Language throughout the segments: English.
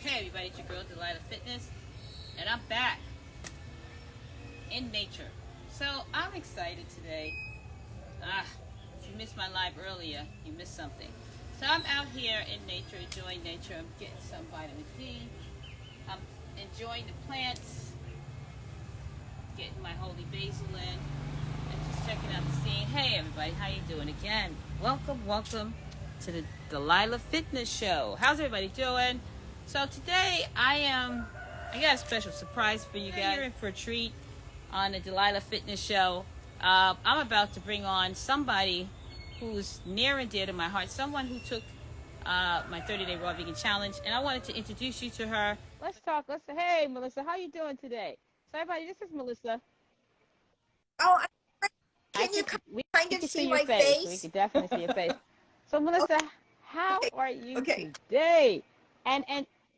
Hey everybody, it's your girl Delilah Fitness, and I'm back in nature. So I'm excited today. If you missed my live earlier, you missed something. So I'm out here in nature, enjoying nature. I'm getting some vitamin D. I'm enjoying the plants, getting my holy basil in, and just checking out the scene. Hey everybody, how you doing? Again, welcome to the Delilah Fitness Show. How's everybody doing? So today I got a special surprise for you guys. You're in for a treat on the Delilah Fitness Show. I'm about to bring on somebody who's near and dear to my heart, someone who took my 30-day raw vegan challenge, and I wanted to introduce you to her. Let's talk. Hey, Melissa, how you doing today? So everybody, this is Melissa. Oh, We kind can of see see your my face. face? We can definitely see your face. So Melissa, how Okay. are you Okay. today? And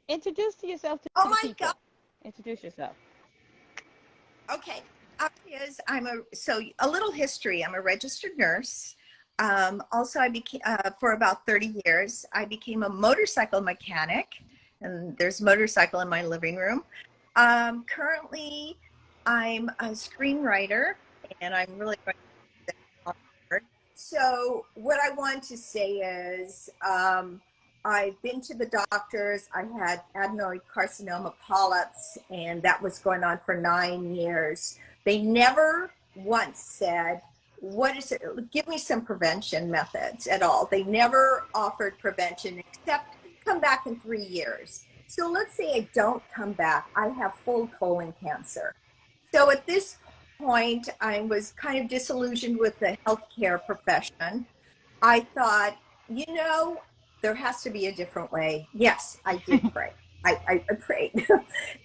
introduce yourself to Oh the my people. God. Introduce yourself. Okay. So a little history. I'm a registered nurse. Also, I became for about 30 years. I became a motorcycle mechanic, and there's a motorcycle in my living room. Currently, I'm a screenwriter, and I'm really going to Harvard. So what I want to say is I've been to the doctors. I had adenoid carcinoma polyps, and that was going on for 9 years. They never once said, what is it? Give me some prevention methods at all. They never offered prevention except come back in 3 years. So let's say I don't come back. I have full colon cancer. So at this point, I was kind of disillusioned with the healthcare profession. I thought, there has to be a different way. Yes, I did pray. I prayed.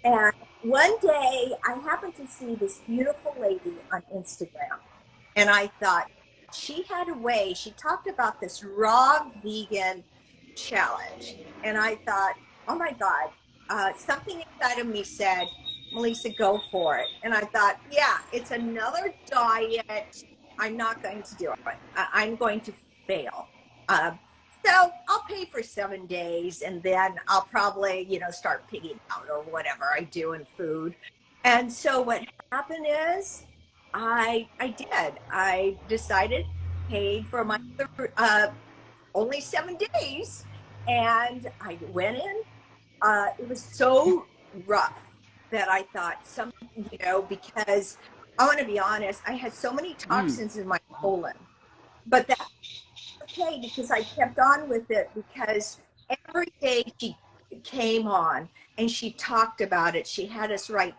And one day I happened to see this beautiful lady on Instagram. And I thought, she had a way. She talked about this raw vegan challenge. And I thought, oh my God, something inside of me said, Melissa, go for it. And I thought, yeah, it's another diet. I'm not going to do it. I'm going to fail. So I'll pay for 7 days, and then I'll probably, start pigging out or whatever I do in food. And so what happened is I did. I decided, paid for my only 7 days, and I went in. It was so rough that I thought because I want to be honest, I had so many toxins in my colon, but that's okay because I kept on with it because every day she came on and she talked about it. She had us write,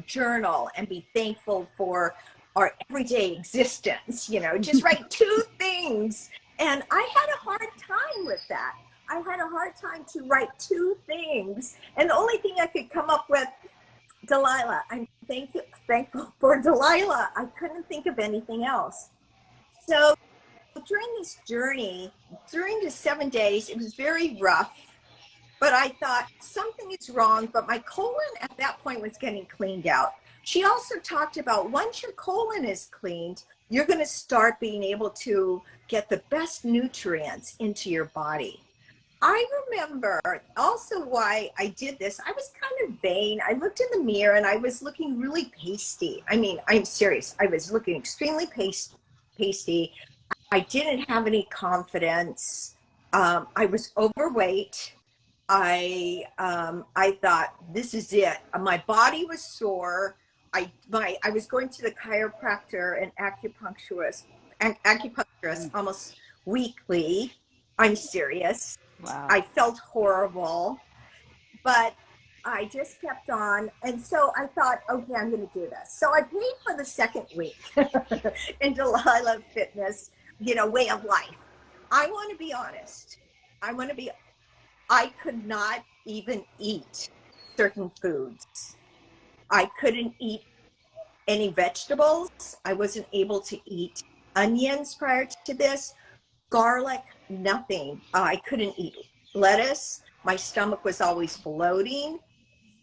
journal and be thankful for our everyday existence, just write 2 things. And I had a hard time with that. I had a hard time to write 2 things. And the only thing I could come up with, Delilah, I'm thankful for Delilah. I couldn't think of anything else. So during this journey, during the 7 days, it was very rough, but I thought something is wrong, but my colon at that point was getting cleaned out. She also talked about once your colon is cleaned, you're going to start being able to get the best nutrients into your body. I remember also why I did this. I was kind of vain. I looked in the mirror and I was looking really pasty. I mean, I'm serious. I was looking extremely pasty. I didn't have any confidence. I was overweight. I thought, this is it. My body was sore. I was going to the chiropractor and acupuncturist almost weekly. I'm serious. Wow. I felt horrible, but I just kept on. And so I thought, okay, I'm going to do this. So I paid for the second week in Delilah Fitness, way of life. I want to be honest. I could not even eat certain foods. I couldn't eat any vegetables. I wasn't able to eat onions prior to this, garlic, nothing. I couldn't eat lettuce. My stomach was always bloating.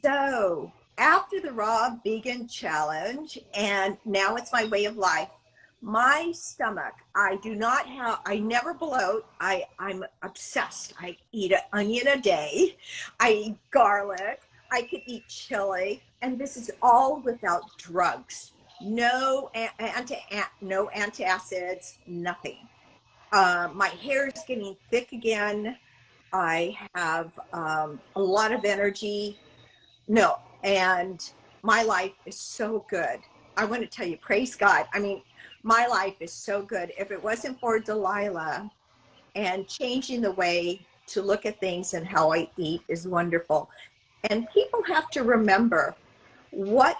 So after the raw vegan challenge, and now it's my way of life, My stomach, I never bloat. I'm obsessed. I eat an onion a day. I eat garlic. I could eat chili. And this is all without drugs. No antacids, nothing. My hair is getting thick again. I have a lot of energy. No, and my life is so good. I want to tell you, praise God. I mean, my life is so good. If it wasn't for Delilah and changing the way to look at things and how I eat is wonderful. And people have to remember what,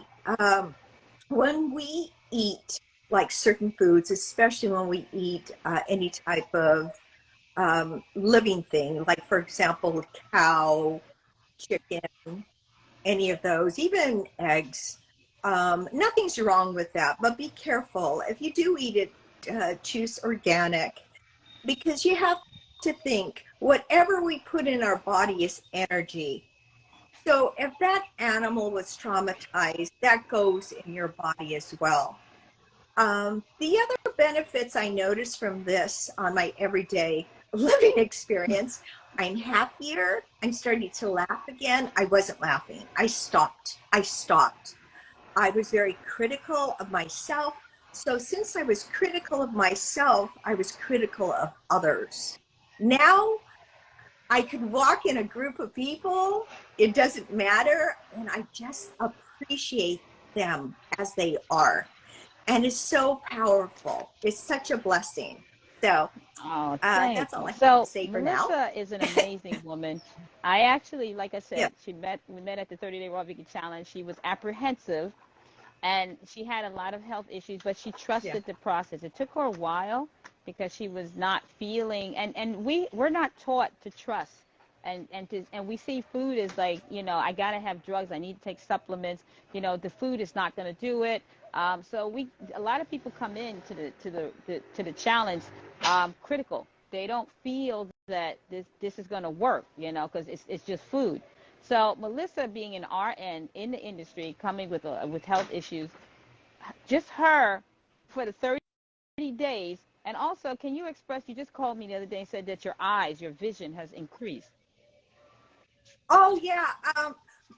when we eat like certain foods, especially when we eat any type of living thing, like for example, cow, chicken, any of those, even eggs. Nothing's wrong with that, but be careful. If you do eat it, choose organic, because you have to think whatever we put in our body is energy. So if that animal was traumatized, that goes in your body as well. The other benefits I notice from this on my everyday living experience, I'm happier. I'm starting to laugh again. I wasn't laughing. I stopped. I was very critical of myself. So since I was critical of myself, I was critical of others. Now I could walk in a group of people. It doesn't matter. And I just appreciate them as they are, and it's so powerful. It's such a blessing. So Oh, thank that's all you. I have to So say for now. Melissa is an amazing woman. I actually, like I Yeah, said, we met at the 30-day raw vegan challenge. She was apprehensive and she had a lot of health issues, but she yeah. trusted the process. It took her a while because she was not feeling, and we're not taught to trust, and we see food as like, I gotta have drugs, I need to take supplements, the food is not going to do it. So a lot of people come in to the challenge critical. They don't feel that this is going to work, because it's just food. So Melissa, being an RN in the industry, coming with health issues, just her for the 30 days. And also, can you express? You just called me the other day and said that your vision has increased. Oh yeah.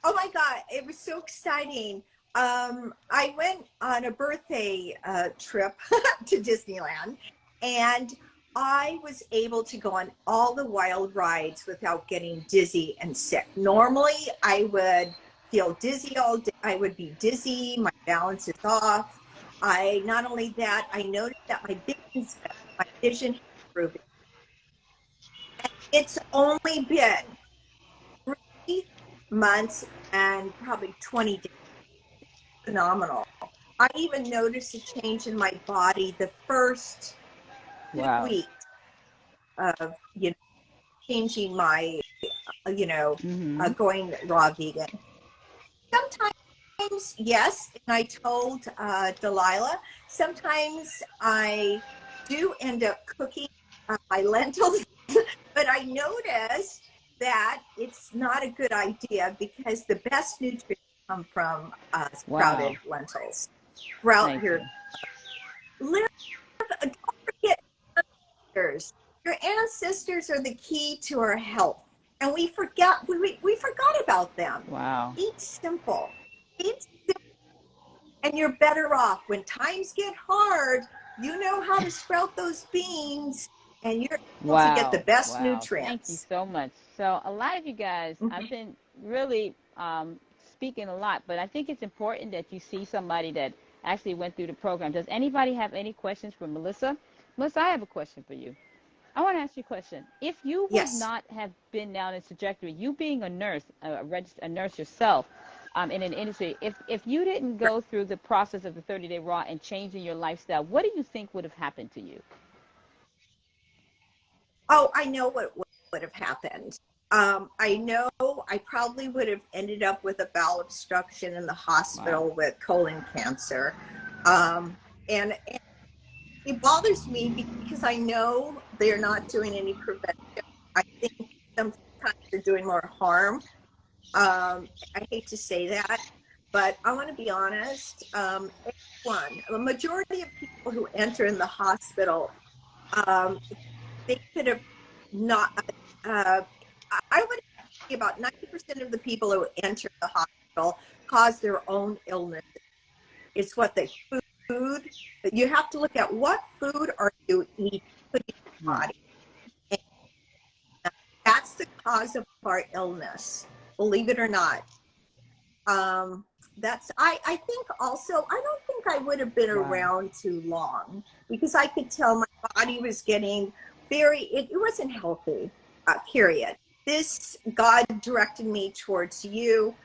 Oh my God, it was so exciting. I went on a birthday trip to Disneyland, and I was able to go on all the wild rides without getting dizzy and sick. Normally, I would feel dizzy all day. I would be dizzy. My balance is off. I not only that, I noticed that my vision improved. It's only been 3 months and probably 20 days. Phenomenal. I even noticed a change in my body the first two Wow. weeks of, changing my, Mm-hmm. going raw vegan. Sometimes, yes, and I told Delilah, sometimes I do end up cooking my lentils, but I noticed that it's not a good idea because the best nutrients come from Wow. sprouted lentils. Sprout Thank your you. live. Don't forget ancestors. Your ancestors are the key to our health, and we forgot about them. Wow. Eat simple. Eat, and you're better off when times get hard. You know how to sprout those beans, and you're able to get the Wow. best Wow. Thank you nutrients. so much. So a lot of you guys, I've Mhm. been really speaking a lot, but I think it's important that you see somebody that actually went through the program. Does anybody have any questions for Melissa? Melissa, I have a question for you. I want to ask you a question. If you would Yes. not have been down this trajectory, you being a nurse, a nurse yourself, in an industry, if you didn't Right. go through the process of the 30-day raw and changing your lifestyle, what do you think would have happened to you? Oh, I know what would have happened. I know I probably would have ended up with a bowel obstruction in the Wow. hospital with colon cancer. And it bothers me because I know they're not doing any prevention. I think sometimes they're doing more harm. I hate to say that. but I want to be honest. The majority of people who enter in the hospital, um, they could have not. Uh, I would say about 90% of the people who enter the hospital cause their own illness. It's what the food. You have to look at what food are you eating, putting in your Right. body. And that's the cause of our illness, believe it or not. Um, I think also, I don't think I would have been Wow. around too long because I could tell my body was getting it wasn't healthy, period. This, God directed me towards you.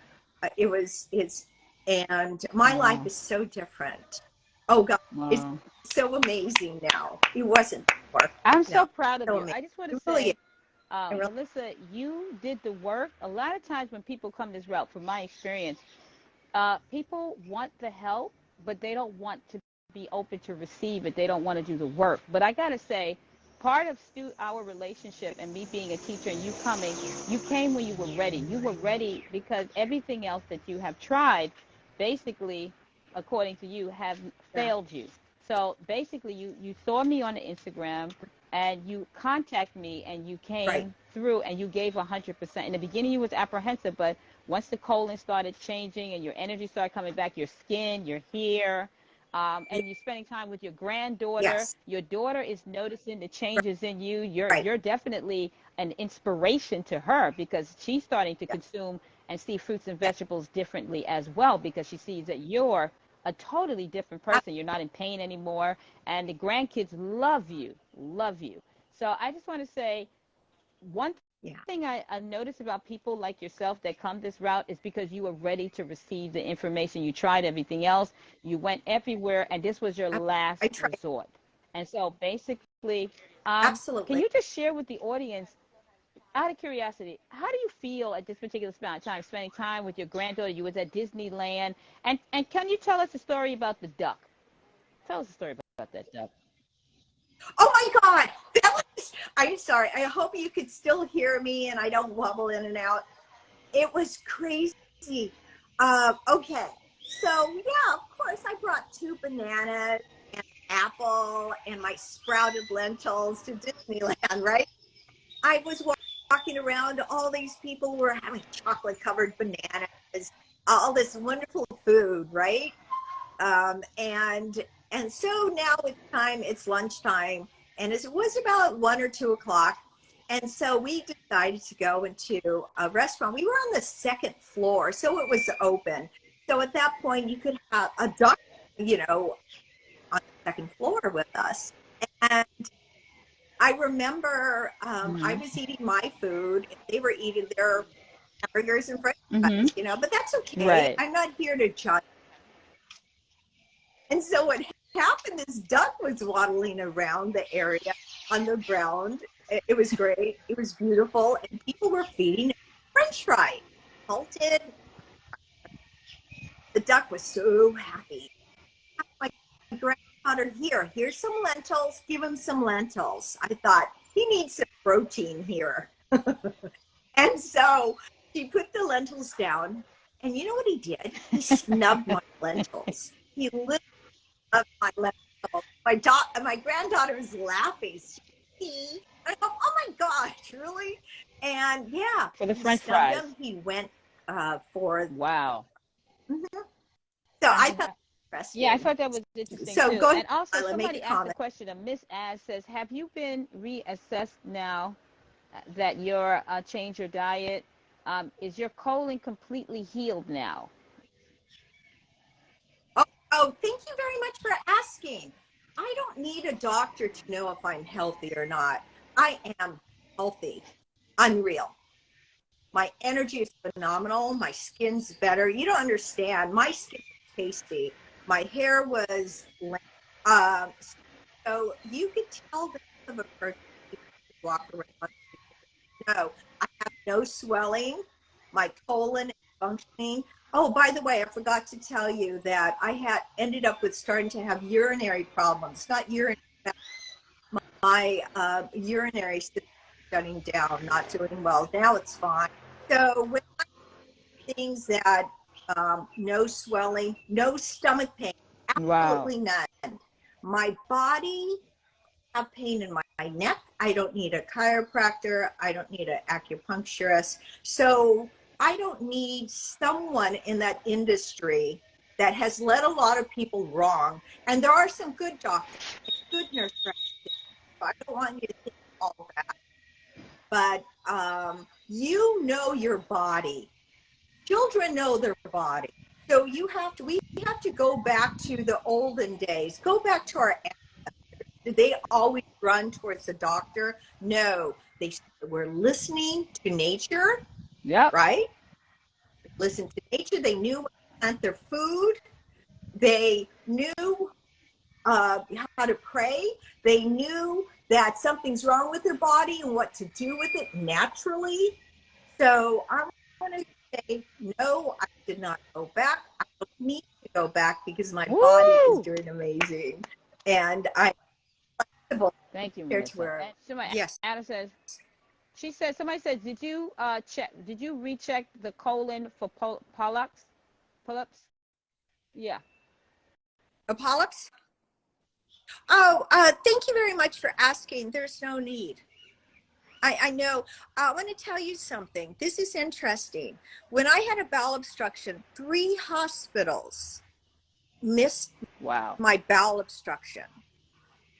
It's, and my life Wow. is so different. Oh God, it's Wow. so amazing now. It wasn't before. I'm No, so proud of so you. amazing. I just want to It really is. say, It really, Melissa, you did the work. A lot of times when people come this route, from my experience, people want the help, but they don't want to be open to receive it. They don't want to do the work. But I got to say, part of our relationship and me being a teacher and you coming, you came when you were ready. You were ready because everything else that you have tried, basically, according to you, have yeah, failed you. So basically, you saw me on the Instagram and you contact me and you right. came through and you gave 100%. In the beginning, you was apprehensive, but once the colon started changing and your energy started coming back, your skin, your hair, and you're spending time with your granddaughter, Yes, your daughter is noticing the right, changes in you. You're right. you're definitely an inspiration to her because she's starting to Yeah, consume and see fruits and vegetables differently as well because she sees that you're a totally different yeah. person. You're not in pain anymore, and the grandkids love you, love you. So I just want to say one Yeah, thing I notice about people like yourself that come this route is because you were ready to receive the information. You tried everything else, you went everywhere, and this was your I last tried. resort. And so basically, can Absolutely. you just share with the audience, out of curiosity, how do you feel at this particular amount of time, spending time with your granddaughter? You was at Disneyland, and can you tell us a story about the duck? Tell us a story about that duck. Oh my God. I'm sorry. I hope you could still hear me and I don't wobble in and out. It was crazy. Okay. So, yeah, of course, I brought 2 bananas and apple and my sprouted lentils to Disneyland, right? I was walking around, all these people were having chocolate covered bananas, all this wonderful food, right? And so now it's time, it's lunchtime, and it was about 1 or 2 o'clock, and so we decided to go into a restaurant. We were on the second floor, so it was open. So at that point, you could have a duck, you know, on the second floor with us. And I remember I Mm-hmm. was eating my food, and they were eating their hamburgers and french Mm-hmm. fries, but that's okay. Right. I'm not here to judge. And so what happened, this duck was waddling around the area on the ground. It was great. It was beautiful. And people were feeding it French fries. Salted. The duck was so happy. My granddaughter, here's some lentils. Give him some lentils. I thought, he needs some protein here. And so she put the lentils down. And you know what he did? He snubbed my lentils. He literally of my lentils. My granddaughter was laughing. I go, oh my gosh, really? And yeah, For the he French snubbed fries. him. He went for. Wow. Mhm. So I thought Yeah, I interesting. thought that was interesting So too. go ahead, And also, Lila, make a somebody asked a comment. question. Miss Az says, "Have you been reassessed now that you're changed your diet? Is your colon completely healed now?" Thank you very much for asking. I don't need a doctor to know if I'm healthy or not. I am healthy, unreal. My energy is phenomenal. My skin's better. You don't understand. My skin is tasty. My hair was um, so you could tell the of a person who walk around. No, I have no swelling. My colon is functioning. Oh, by the way, I forgot to tell you that I had ended up with starting to have urinary problems. Not urinary, my urinary system shutting down, not doing well. Now it's fine. So with things that no swelling, no stomach pain, Wow. absolutely none. My body have pain in my neck. I don't need a chiropractor. I don't need an acupuncturist. So I don't need someone in that industry that has led a lot of people wrong. And there are some good doctors, good nurse practitioners. So I don't want you to think all that. But you know your body. Children know their body. So we have to go back to the olden days. Go back to our, did they always run towards the doctor? No, they were listening to nature, Yep. right? Listen to nature. They knew what to plant their food. They knew how to pray. They knew that something's wrong with their body and what to do with it naturally. So I'm going to say, no, I did not go back. I don't need to go back because my body is Woo! doing amazing. And I'm flexible Thank you, compared to Melissa. where, And somebody, yes. Anna says, she said, somebody said, did you recheck the colon for polyps? Polyps? Yeah. Polyps? Oh, thank you very much for asking. There's no need. I know. I want to tell you something. This is interesting. When I had a bowel obstruction, 3 hospitals missed Wow. my bowel obstruction.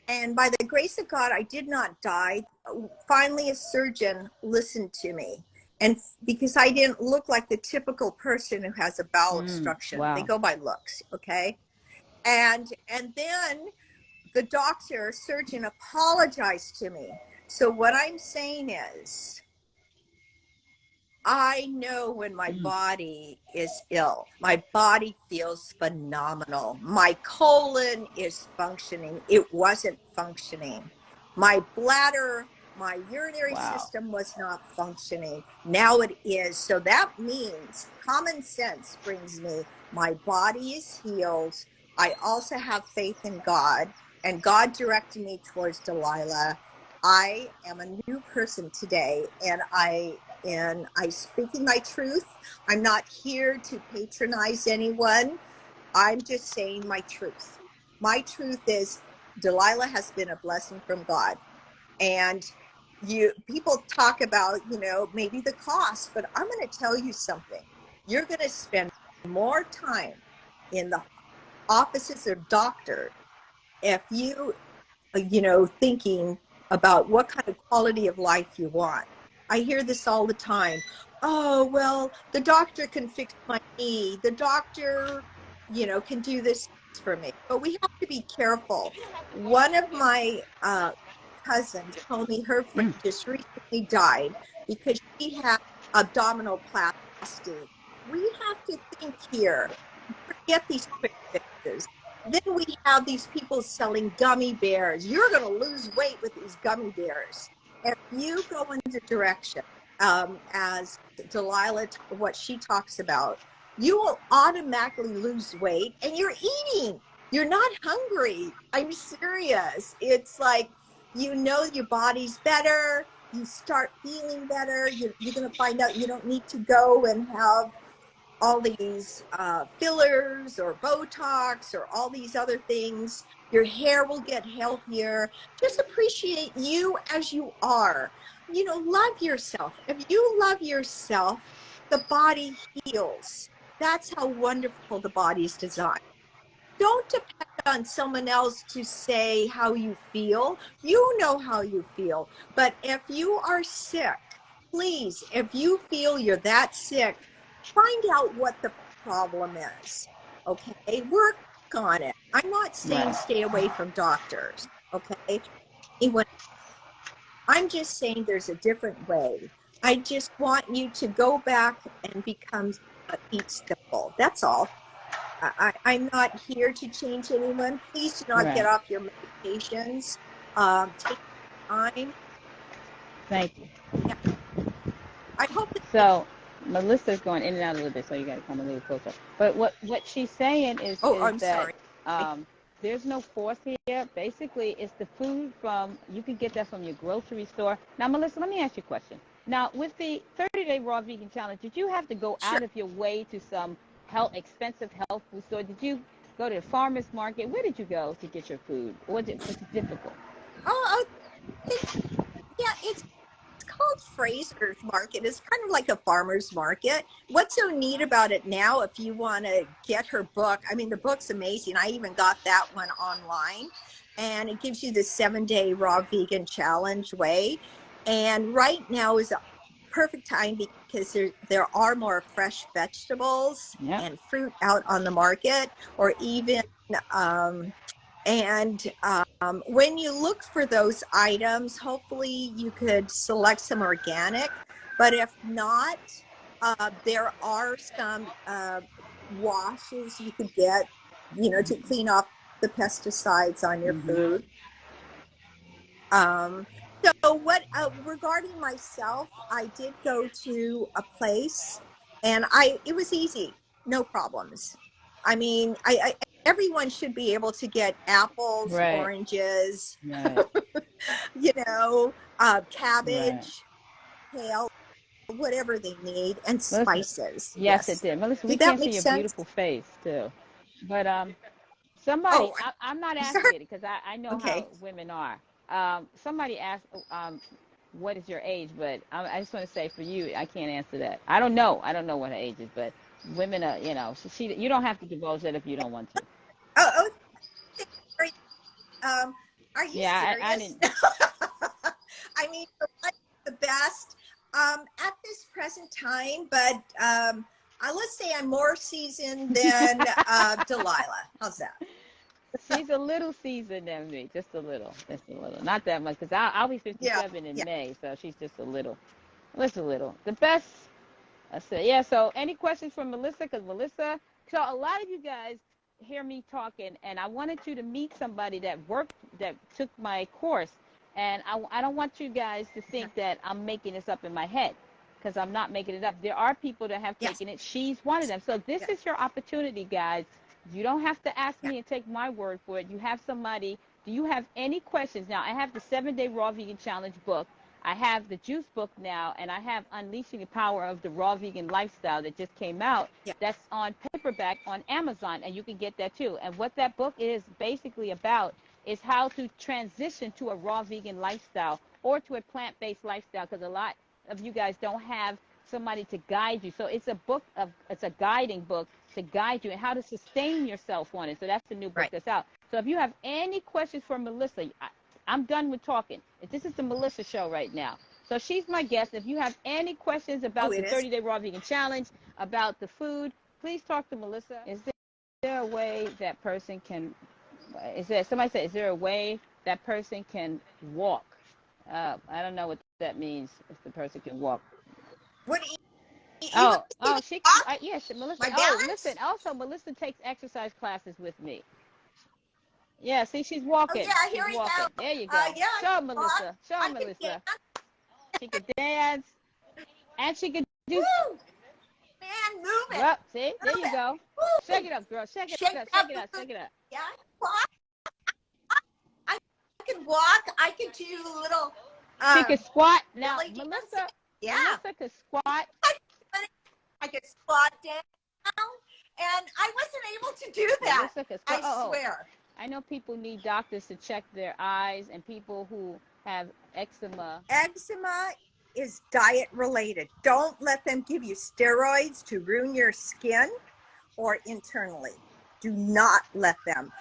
And by the grace of God, I did not die. Finally, a surgeon listened to me. And because I didn't look like the typical person who has a bowel obstruction, they Wow. go by looks, okay? And then the doctor, surgeon apologized to me. So what I'm saying is, I know when my body is ill. My body feels phenomenal. My colon is functioning. It wasn't functioning. My bladder, my urinary Wow. system was not functioning. Now it is. So that means common sense brings me, my body is healed. I also have faith in God, and God directed me towards Delilah. I am a new person today, and I'm speaking my truth. I'm not here to patronize anyone. I'm just saying my truth. My truth is Delilah has been a blessing from God. And people talk about, maybe the cost, but I'm going to tell you something. You're going to spend more time in the offices of doctors if thinking about what kind of quality of life you want. I hear this all the time. Oh, well, the doctor can fix my knee. The doctor, can do this for me. But we have to be careful. One of my cousins told me her friend just recently died because she had abdominoplasty. We have to think here. Forget these quick fixes. Then we have these people selling gummy bears. You're going to lose weight with these gummy bears. If you go in the direction, as Delilah, what she talks about, you will automatically lose weight and you're eating. You're not hungry. I'm serious. It's like, your body's better. You start feeling better. You're going to find out you don't need to go and have all these fillers or Botox or all these other things. Your hair will get healthier. Just appreciate you as you are. Love yourself. If you love yourself, the body heals. That's how wonderful the body's designed. Don't depend on someone else to say how you feel. You know how you feel. But if you are sick, please, if you feel you're that sick, find out what the problem is. Okay, work on it. I'm not saying Right. stay away from doctors. Okay, anyway, I'm just saying there's a different way. I just want you to go back and become eat simple. That's all. I'm not here to change anyone. Please do not get Right. off your medications. Take time. Thank you. Yeah, I hope that. So Melissa's going in and out a little bit, so you got to come a little closer. But what she's saying Oh, is I'm that sorry. there's no force here. Basically, it's the food you can get that from your grocery store. Now, Melissa, let me ask you a question. Now, with the 30-day raw vegan challenge, did you have to go Sure. out of your way to some expensive health food store? Did you go to the farmer's market? Where did you go to get your food? Was it difficult? Oh, yeah, it's called Fraser's Market. It's kind of like a farmer's market. What's so neat about it now, if you want to get her book, I mean, the book's amazing. I even got that one online, and it gives you the 7-day raw vegan challenge way. And right now is a perfect time because there are more fresh vegetables Yep. and fruit out on the market, or even when you look for those items, hopefully you could select some organic, but if not, there are some washes you could get, to clean off the pesticides on your Mm-hmm. food. Um, so regarding myself, I did go to a place, and it was easy, no problems. I mean, everyone should be able to get apples, Right. oranges, Right. Right. cabbage, kale, whatever they need, and Melissa, spices. yes, it Yes. did. Melissa, we Did that can't see make your sense? beautiful face too. But somebody, Oh, I'm not I'm asking sorry. it because I know how Okay. women are. Somebody asked, what is your age? But I just want to say for you, I can't answer that. I don't know. I don't know what her age is, but women are, you don't have to divulge that if you don't want to. Oh, sorry. Are you Yeah, I serious? didn't. I mean, the best at this present time, but let's say I'm more seasoned than Delilah. How's that? She's a little seasoned than me, just a little, not that much, because I'll be Yeah, 57 in yeah, May, so she's just just a little. The best. I said, yeah. So, any questions from Melissa? Because Melissa, so a lot of you guys hear me talking, and I wanted you to meet somebody that took my course, and I don't want you guys to think that I'm making this up in my head, because I'm not making it up. There are people that have yes, taken it. She's one of them. So this yeah, is your opportunity, guys. You don't have to ask yeah, me and take my word for it. You have somebody. Do you have any questions? Now, I have the 7-Day Raw Vegan Challenge book. I have the juice book now, and I have Unleashing the Power of the Raw Vegan Lifestyle that just came out. yeah, That's on paperback on Amazon, and you can get that too. And what that book is basically about is how to transition to a raw vegan lifestyle or to a plant-based lifestyle, because a lot of you guys don't have somebody to guide you. So it's a guiding book to guide you and how to sustain yourself on it. So that's the new book right. that's out. So if you have any questions for Melissa, I'm done with talking. This is the Melissa show right now. So she's my guest. If you have any questions Oh, about the it is. 30-day raw vegan challenge, about the food, please talk to Melissa. Is there a way that person can, somebody said, is there a way that person can walk? I don't know what that means, if the person can walk. What do you want me Oh, to talk? yes, Melissa. My Oh, listen, balance? also, Melissa takes exercise classes with me. Yeah, see, she's Oh walking. yeah, here She's we go. walking. There you go. Yeah, I Show can walk. Melissa. Show I can Melissa. dance. She could dance, and she could do. Woo, man, move it, Well, see, there move you it. go. Shake Woo, it up, girl. Shake it shake up. that Shake it up. booty. Shake it up. Yeah, I can walk. I can do little She could squat. Now, belly dancing. Yeah, Melissa could squat. I could squat down, and I wasn't able to do that. Melissa could I squat. swear. I know people need doctors to check their eyes, and people who have eczema. Eczema is diet related. Don't let them give you steroids to ruin your skin or internally. Do not let them.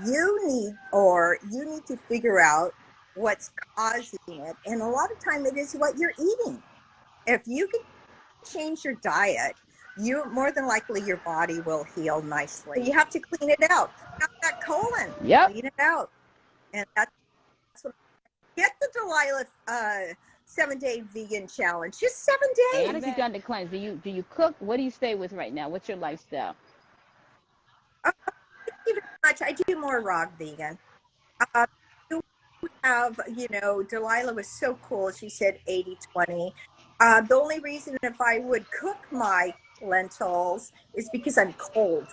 You need to figure out what's causing it. And a lot of time it is what you're eating. If you can change your diet, you more than likely your body will heal nicely. You have to clean it out. Got that colon, Yep. clean it out. And that's what, get the Delilah 7-day vegan challenge. Just 7 How have you days. done the cleanse? Do you cook? What do you stay with right now? What's your lifestyle? Thank you very much. I do more raw vegan. Uh, you have, Delilah was so cool. She said 80-20. The only reason if I would cook my lentils is because I'm cold.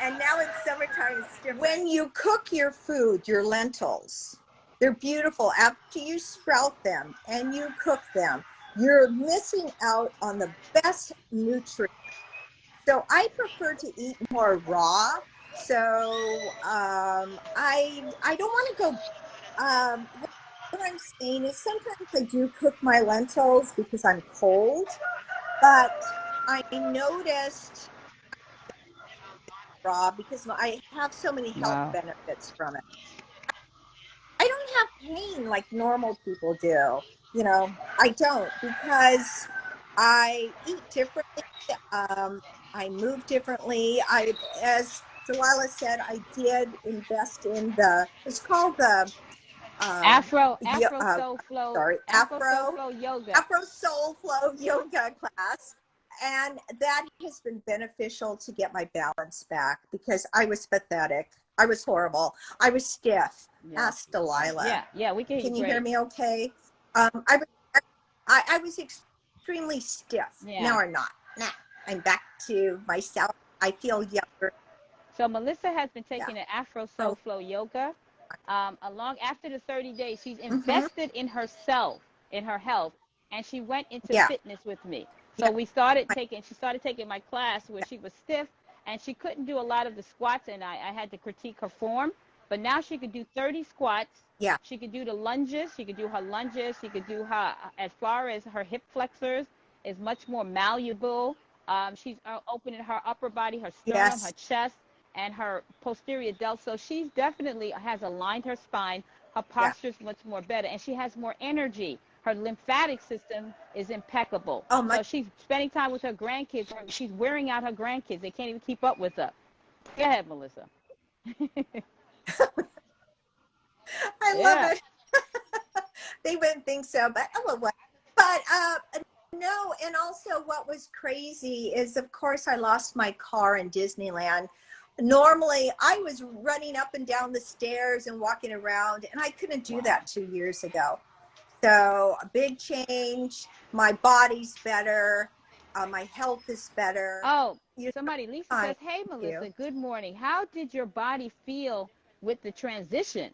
And now it's summertime, it's different. When you cook your food, your lentils, they're beautiful. After you sprout them and you cook them, you're missing out on the best nutrients So I prefer to eat more raw. So I don't want to go. What I'm saying is sometimes I do cook my lentils because I'm cold, but I noticed raw because I have so many health Wow. benefits from it. I don't have pain like normal people do. I don't because I eat differently. Um, I move differently. As Delilah said, I did invest in it's called the, Afro Soul Flow, sorry, Afro Soul Flow yoga. Afro Soul Flow yoga class. And that has been beneficial to get my balance back because I was pathetic. I was horrible. I was stiff. Yeah. Ask Delilah. Yeah, we can hear you Can you hear great. me okay? I was extremely stiff. Yeah. Now I'm not. Now I'm back to myself. I feel younger. So Melissa has been Yeah. taking the Afro Soul So, Flow yoga. Along after the 30 days, she's mm-hmm. invested in herself, in her health, and she went into Yeah. fitness with me. So Yeah. she started taking my class where she was stiff and she couldn't do a lot of the squats, and I had to critique her form. But now she could do 30 squats. Yeah. She could do the lunges. She could do her lunges. She could do her, as far as her hip flexors, is much more malleable. She's opening her upper body, her sternum, her Yes. chest, and her posterior delt. So she definitely has aligned her spine. Her Yeah. posture is much more better, and she has more energy. Her lymphatic system is impeccable. Oh, So much. she's spending time with her grandkids. She's wearing out her grandkids. They can't even keep up with her. Go ahead, Melissa. I love Yeah. it. They wouldn't think so, but oh well. But no, and also what was crazy is, of course, I lost my car in Disneyland. Normally, I was running up and down the stairs and walking around, and I couldn't do Wow. that 2 years ago. So a big change. My body's better. My health is better. Oh, You somebody, Lisa know, says, hey, you. Melissa, good morning. How did your body feel with the transition?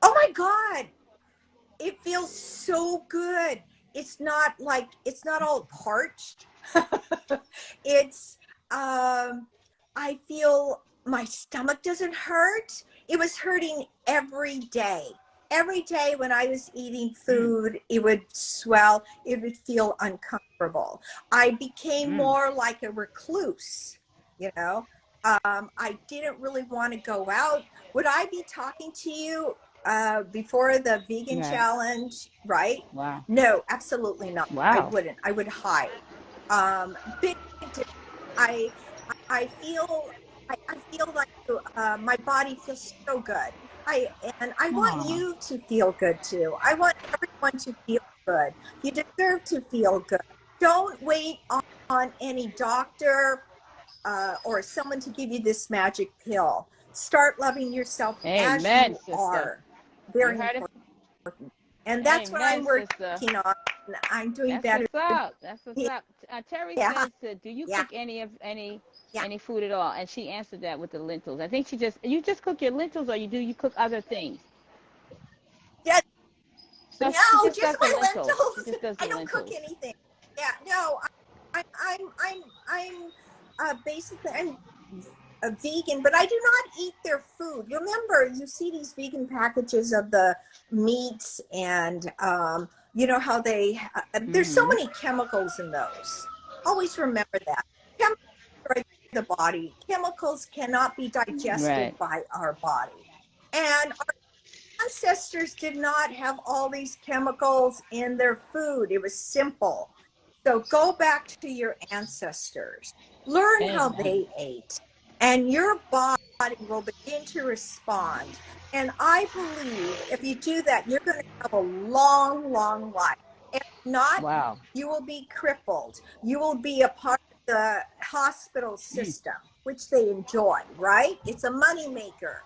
Oh my God. It feels so good. It's not all parched. It's I feel my stomach doesn't hurt. It was hurting every day. Every day when I was eating Mm, food, it would swell, it would feel uncomfortable. I became mm. more like a recluse, you know. I didn't really want to go out. Would I be talking to you before the vegan Right. challenge, right? Wow. No, absolutely not. I Wow. wouldn't. I would hide. Big difference. I I feel I feel like my body feels so good. I and I want Aw. you to feel good too. I want everyone to feel good. You deserve to feel good. Don't wait on any doctor or someone to give you this magic pill. Start loving yourself as Amen, you sister. are. You Very heard it? important. And that's what Amen, I'm sister. working on. I'm doing That's better. what's up. That's what's up. Terry Yeah, says, "Do you yeah, cook any yeah. any food at all?" And she answered that with the lentils. I think you just cook your lentils, or you cook other things. Yeah, So she no, just just does the my lentils. She lentils. just does the I don't cook lentils. anything. Yeah, no, I'm basically I'm a vegan, but I do not eat their food. Remember, you see these vegan packages of the meats, and you know how there's so Mm-hmm. many chemicals in those. Always remember that. Chemicals destroy the body. Chemicals cannot be digested Right. by our body. And ancestors did not have all these chemicals in their food. It was simple. So go back to your ancestors, learn how Amen. they ate, and your body will begin to respond. And I believe if you do that, you're going to have a long, long life. If not, Wow. you will be crippled. You will be a part of the hospital Mm. system, which they enjoy, right? It's a money maker.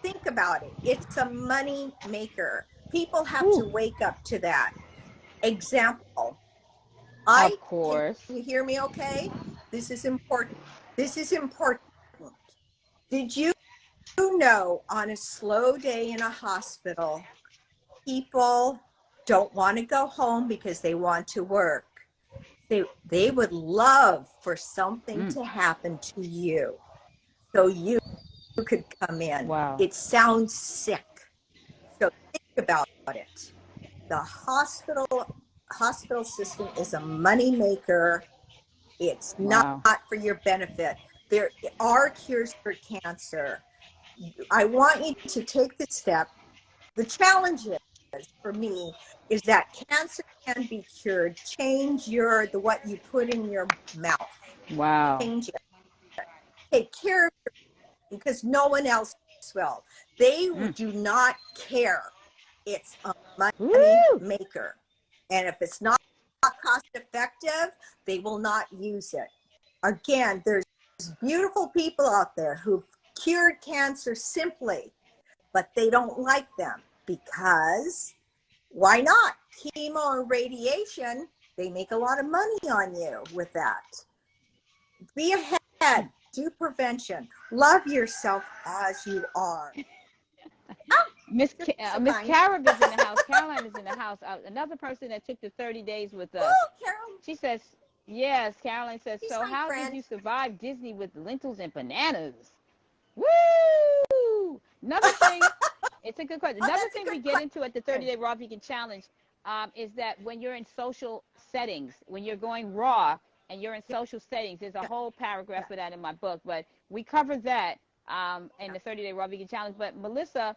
Think about it. It's a money maker. People have to Whew. wake up to that. Example, Of can course. you hear me okay? This is important. This is important. Did you know on a slow day in a hospital, people don't want to go home because they want to work? they would love for something to happen to you so you could come in. Wow. It sounds sick. So think about it. The hospital system is a money maker. It's not Wow. for your benefit. There are cures for cancer. I want you to take the step. The challenge is for me is that cancer can be cured. Change what you put in your mouth. Wow. Change it. Take care of it because no one else will. They do not care. It's a money Woo! maker. And if it's not cost effective, they will not use it. Again, there's beautiful people out there who've cured cancer simply, but they don't like them because why not? Chemo and radiation, they make a lot of money on you with that. Be ahead, do prevention, love yourself as you are. Miss Carib is in the house. Caroline is in the house. Another person that took the 30 days with us. Oh, Carol. She says, yes, Caroline says, She's so my how friend. did you survive Disney with lentils and bananas? Woo! Another thing, it's a good question. Another thing we get into at the 30-day raw vegan challenge is that when you're in social settings, when you're going raw and you're in social settings, there's a whole paragraph for that in my book, but we cover that in the 30-day raw vegan challenge. But Melissa,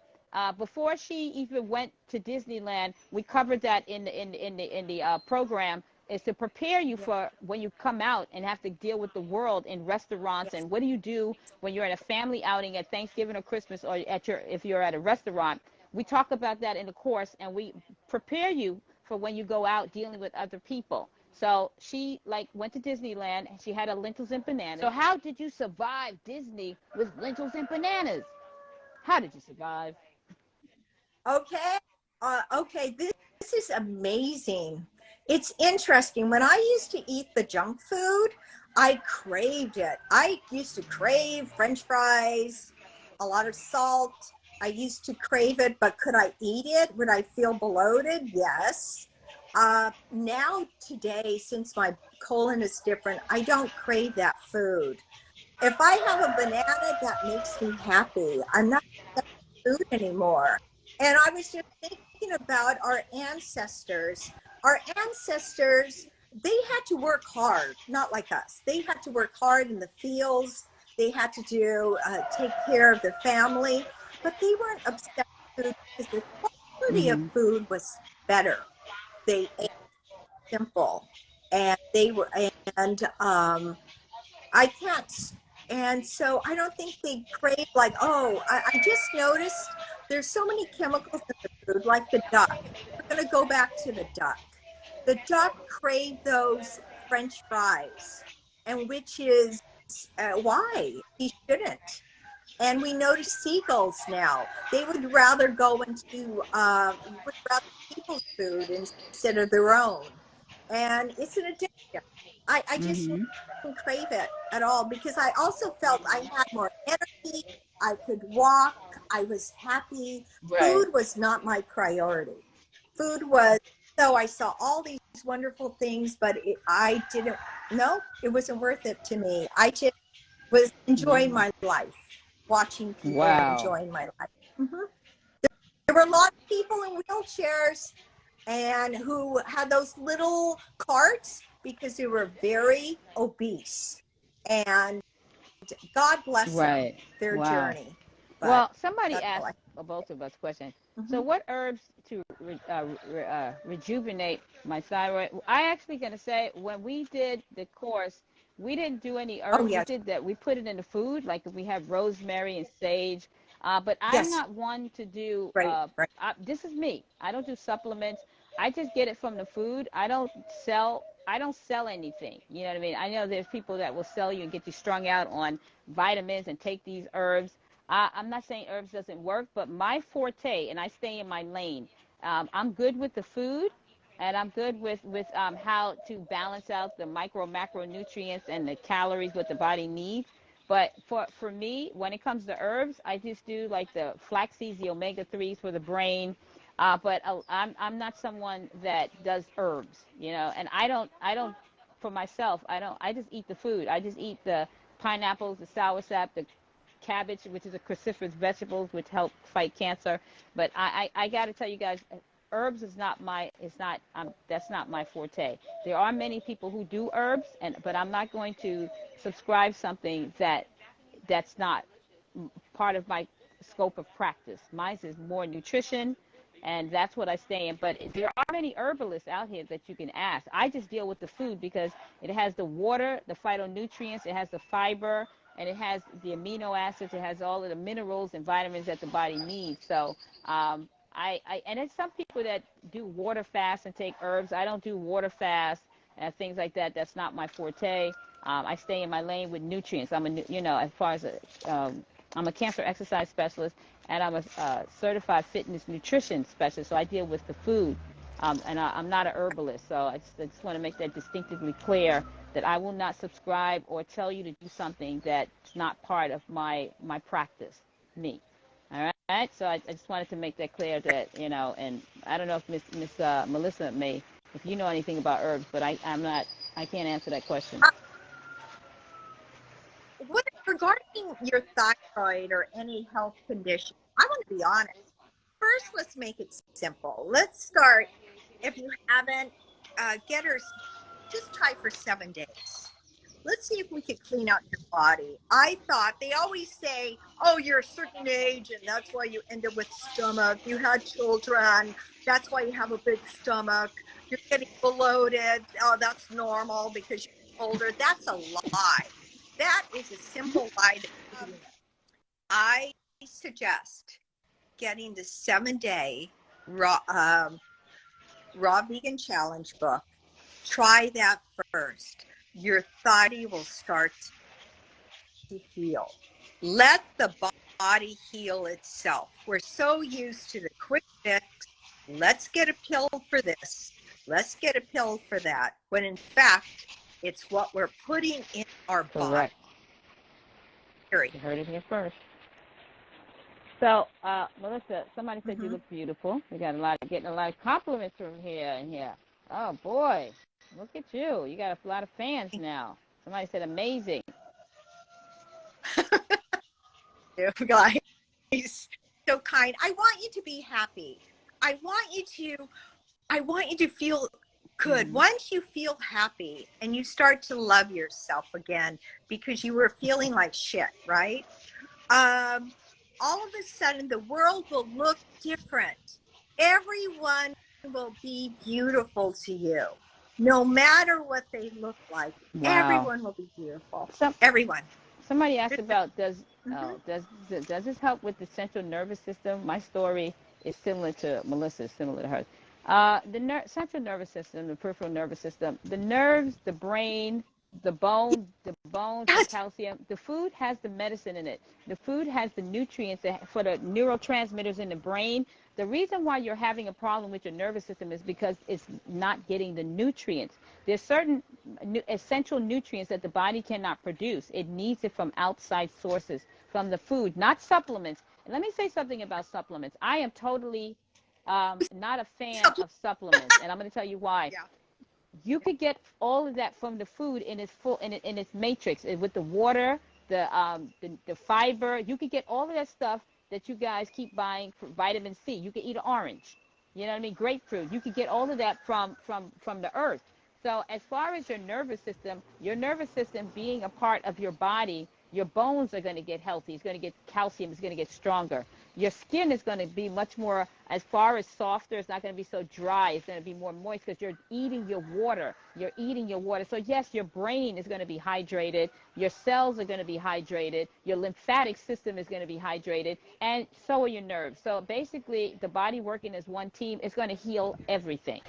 before she even went to Disneyland, we covered that in the program, is to prepare you for when you come out and have to deal with the world in restaurants. And what do you do when you're at a family outing at Thanksgiving or Christmas, or if you're at a restaurant? We talk about that in the course, and we prepare you for when you go out dealing with other people. So she went to Disneyland and she had a lentils and bananas. So how did you survive Disney with lentils and bananas? How did you survive? Okay. Okay. This is amazing. It's interesting. When I used to eat the junk food, I craved it. I used to crave French fries, a lot of salt. I used to crave it, but could I eat it? Would I feel bloated? Yes. Now, today, since my colon is different, I don't crave that food. If I have a banana, that makes me happy. I'm not food anymore. And I was just thinking about our ancestors. Our ancestors, they had to work hard, not like us. They had to work hard in the fields. They had to take care of their family, but they weren't obsessed with food because the quality of food was better. They ate simple, and they were, and I can't. And so I don't think they crave like, oh, I just noticed there's so many chemicals in the food, like the duck. We're going to go back to the duck. The duck crave those French fries, and which is why he shouldn't. And we notice seagulls now. They would rather go into would rather people's food instead of their own. And it's an addiction. I just didn't crave it at all because I also felt I had more energy. I could walk. I was happy. Right. Food was not my priority. Food was, so I saw all these wonderful things, but I didn't, no, it wasn't worth it to me. I just was enjoying my life, watching people Wow. enjoying my life. There were a lot of people in wheelchairs and who had those little carts because they were very obese. And God bless them, Right. their Wow. journey. But Well, somebody that's all asked I. both of us question. So, what herbs to rejuvenate my thyroid? I actually gonna say when we did the course, we didn't do any Oh, herbs. We yes. did that. We put it in the food, like if we have rosemary and sage. But I'm Yes. not one to do. Right. Right. This is me. I don't do supplements. I just get it from the food. I don't sell. I don't sell anything. You know what I mean? I know there's people that will sell you and get you strung out on vitamins and take these herbs. I'm not saying herbs doesn't work, but my forte, and I stay in my lane. I'm good with the food, and I'm good with how to balance out the micro macronutrients and the calories what the body needs. But for me, when it comes to herbs, I just do like the flax seeds, the omega 3s for the brain. But I'm not someone that does herbs, and I don't for myself. I just eat the food. I just eat the pineapples, the soursop, the cabbage, which is a cruciferous vegetables, which help fight cancer. But I got to tell you guys, herbs is not my, it's not, that's not my forte. There are many people who do herbs, but I'm not going to subscribe something that's not part of my scope of practice. Mine is more nutrition, and that's what I stay in. But there are many herbalists out here that you can ask. I just deal with the food because it has the water, the phytonutrients, it has the fiber, and it has the amino acids. It has all of the minerals and vitamins that the body needs. So and it's some people that do water fast and take herbs. I don't do water fast and things like that. That's not my forte. I stay in my lane with nutrients. As far as I'm a cancer exercise specialist, and I'm a certified fitness nutrition specialist. So I deal with the food, and I'm not an herbalist. So I just want to make that distinctively clear that I will not subscribe or tell you to do something that's not part of my practice, me. All right. So I just wanted to make that clear that, and I don't know if Miss Melissa if you know anything about herbs, but I can't answer that question. Regarding your thyroid or any health condition, I want to be honest. First, let's make it simple. Let's start. If you haven't, just try for 7 days. Let's see if we could clean out your body. I thought they always say, oh, you're a certain age and that's why you end up with stomach. You had children. That's why you have a big stomach. You're getting bloated. Oh, that's normal because you're older. That's a lie. That is a simple lie. I suggest getting the 7-day raw vegan challenge book. Try that first. Your body will start to heal. Let the body heal itself. We're so used to the quick fix. Let's get a pill for this. Let's get a pill for that. When in fact, it's what we're putting in our body. Correct. You heard it here first. So, Melissa, somebody said you look beautiful. We got getting a lot of compliments from here and here. Oh boy, look at you. You got a lot of fans now. Somebody said amazing. You guys, so kind. I want you to be happy. I want you to feel good. Once you feel happy and you start to love yourself again because you were feeling like shit, right? All of a sudden the world will look different. Everyone will be beautiful to you, no matter what they look like. Wow. Everyone will be beautiful. Everyone. Somebody asked about does this help with the central nervous system? My story is similar to Melissa's, similar to hers. The central nervous system, the peripheral nervous system, the nerves, the brain, the bones, the calcium. The food has the medicine in it. The food has the nutrients for the neurotransmitters in the brain. The reason why you're having a problem with your nervous system is because it's not getting the nutrients. There's certain essential nutrients that the body cannot produce. It needs it from outside sources, from the food, not supplements. And let me say something about supplements. I am totally not a fan of supplements, and I'm going to tell you why. Yeah. You could get all of that from the food in its matrix, with the water, the fiber. You could get all of that stuff that you guys keep buying for vitamin C. You could eat an orange, you know what I mean, grapefruit. You could get all of that from the earth. So as far as your nervous system being a part of your body, your bones are going to get healthy. It's going to get calcium. It's going to get stronger. Your skin is going to be much more, as far as softer. It's not going to be so dry. It's going to be more moist because you're eating your water. You're eating your water. So yes, your brain is going to be hydrated. Your cells are going to be hydrated. Your lymphatic system is going to be hydrated. And so are your nerves. So basically, the body working as one team is going to heal everything.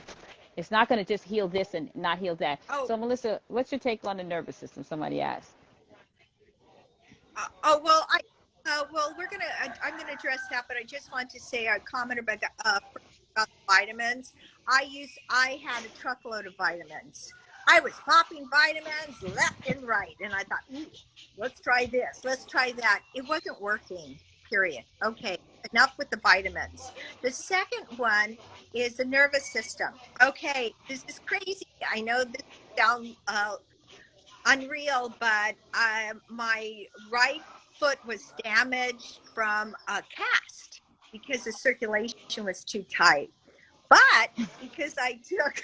It's not going to just heal this and not heal that. Oh. So Melissa, what's your take on the nervous system? Somebody asked. I'm gonna address that, but I just want to say a comment about vitamins. I had a truckload of vitamins. I was popping vitamins left and right, and I thought, let's try this, let's try that. It wasn't working. Period. Okay, enough with the vitamins. The second one is the nervous system. Okay, this is crazy. I know this sounds unreal, but my right foot was damaged from a cast because the circulation was too tight. But because I took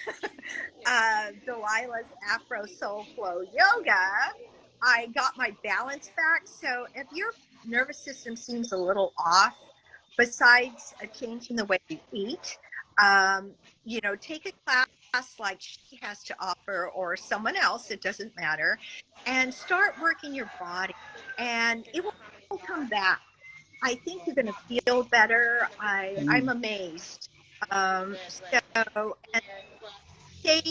Delilah's Afro Soul Flow Yoga, I got my balance back. So if your nervous system seems a little off, besides changing the way you eat, take a class like she has to offer or someone else, it doesn't matter, and start working your body, and it will come back. I think you're going to feel better. I'm amazed. And say,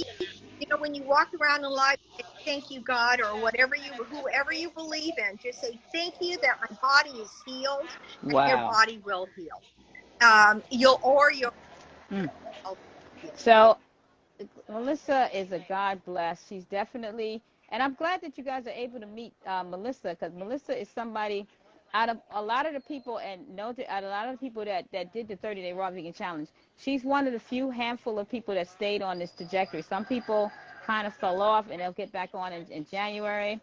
when you walk around in life, say, thank you, God, or whoever you believe in, just say, thank you that my body is healed, and your Wow. body will heal. You'll So Melissa is a God bless. She's definitely, and I'm glad that you guys are able to meet Melissa, because Melissa is somebody out of a lot of the people, and out of a lot of the people that did the 30-day raw vegan challenge, she's one of the few handful of people that stayed on this trajectory. Some people kind of fell off, and they'll get back on in January.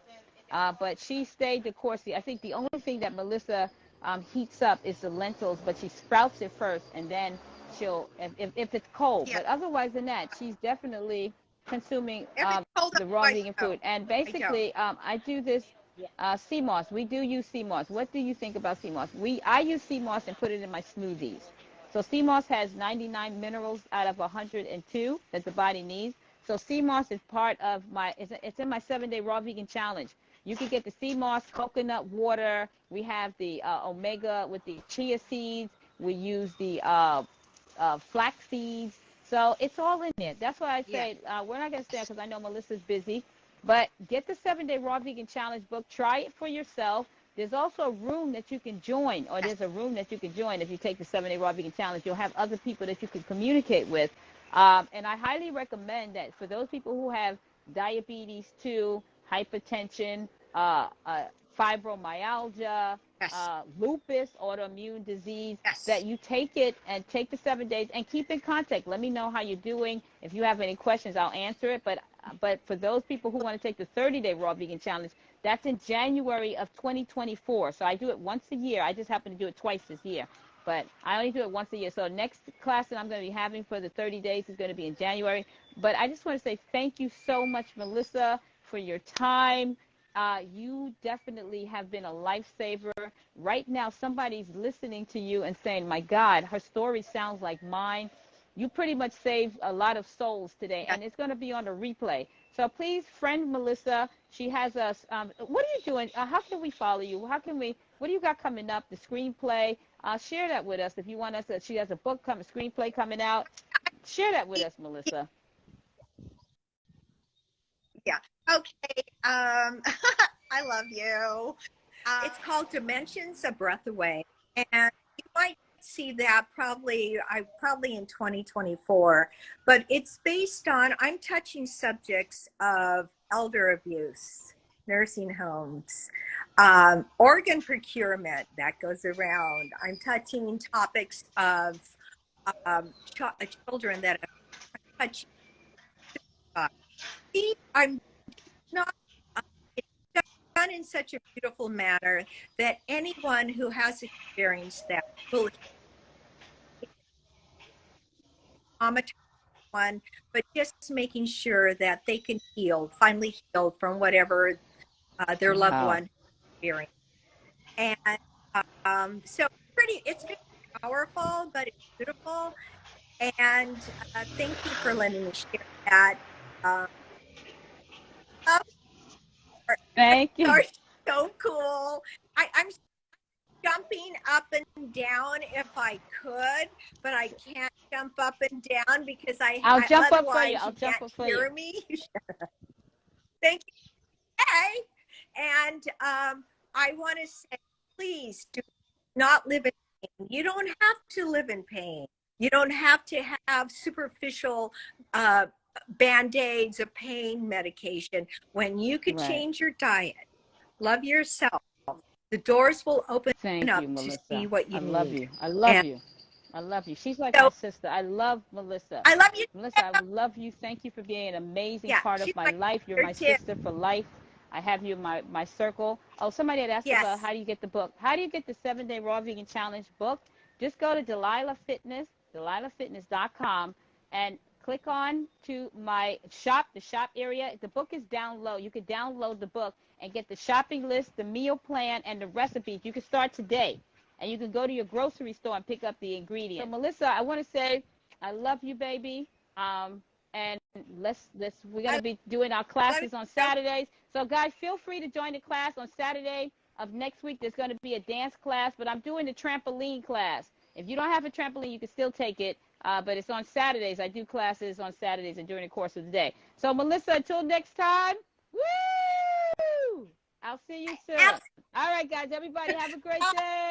But she stayed the course. I think the only thing that Melissa heats up is the lentils, but she sprouts it first, and then she'll, if it's cold. Yeah. But otherwise than that, she's definitely consuming the raw vegan food. And basically, I do this sea moss. We do use sea moss. What do you think about sea moss? I use sea moss and put it in my smoothies. So sea moss has 99 minerals out of 102 that the body needs. So sea moss is part of it's in my 7-day raw vegan challenge. You can get the sea moss, coconut water. We have the omega with the chia seeds. We use the flax seeds. So it's all in there. That's why I say we're not going to stay because I know Melissa's busy. But get the 7-day raw vegan challenge book. Try it for yourself. There's also a room that you can join, or there's a room that you can join if you take the 7-day raw vegan challenge. You'll have other people that you can communicate with. And I highly recommend that for those people who have diabetes too, hypertension, fibromyalgia, lupus, autoimmune disease, that you take it and take the 7 days and keep in contact. Let me know how you're doing. If you have any questions, I'll answer it. But for those people who want to take the 30-day raw vegan challenge, that's in January of 2024. So I do it once a year. I just happen to do it twice this year. But I only do it once a year. So next class that I'm going to be having for the 30 days is going to be in January. But I just want to say thank you so much, Melissa, for your time. You definitely have been a lifesaver. Right now, somebody's listening to you and saying, my God, her story sounds like mine. You pretty much saved a lot of souls today, and it's going to be on the replay. So please friend Melissa. She has us. What are you doing? How can we follow you? What do you got coming up? The screenplay. Share that with us if you want us. She has a book screenplay coming out. Share that with us, Melissa. Yeah. Okay. I love you. It's called Dimensions, A Breath Away, and you might see that probably in 2024. But it's based on, I'm touching subjects of elder abuse, nursing homes, organ procurement that goes around. I'm touching topics of children that are touching. I'm not. It's done in such a beautiful manner that anyone who has experienced that will traumatized one, but just making sure that they can finally heal from whatever their loved one experienced. And so it's very powerful, but it's beautiful. And thank you for letting me share that. Thank you. Are so cool. I'm jumping up and down if I could, but I can't jump up and down because I'll jump up for you. Otherwise I'll you jump can't up for hear you. me. Thank you. Hey. And I want to say, please do not live in pain. You don't have to live in pain. You don't have to have superficial Band-Aids of pain medication. When you can change your diet, love yourself, the doors will open Thank up you, Melissa. to see what you need. I love you. I love you. She's like my So sister. I love Melissa. I love you. Melissa, I love you. Thank you for being an amazing Yeah, part of she's my my life. You're my sister too. sister for life. I have you in my circle. Oh, somebody had asked about Yes. how do you get the book. How do you get the 7-Day Raw Vegan Challenge book? Just go to Delilah Fitness, DelilahFitness.com, and click on to my shop, the shop area. The book is down low. You can download the book and get the shopping list, the meal plan, and the recipes. You can start today. And you can go to your grocery store and pick up the ingredients. So Melissa, I want to say I love you, baby. And we're gonna be doing our Love classes on you. Saturdays. So guys, feel free to join the class on Saturday of next week. There's gonna be a dance class, but I'm doing the trampoline class. If you don't have a trampoline, you can still take it. But it's on Saturdays. I do classes on Saturdays and during the course of the day. So Melissa, until next time, woo! I'll see you soon. All right, guys. Everybody have a great day.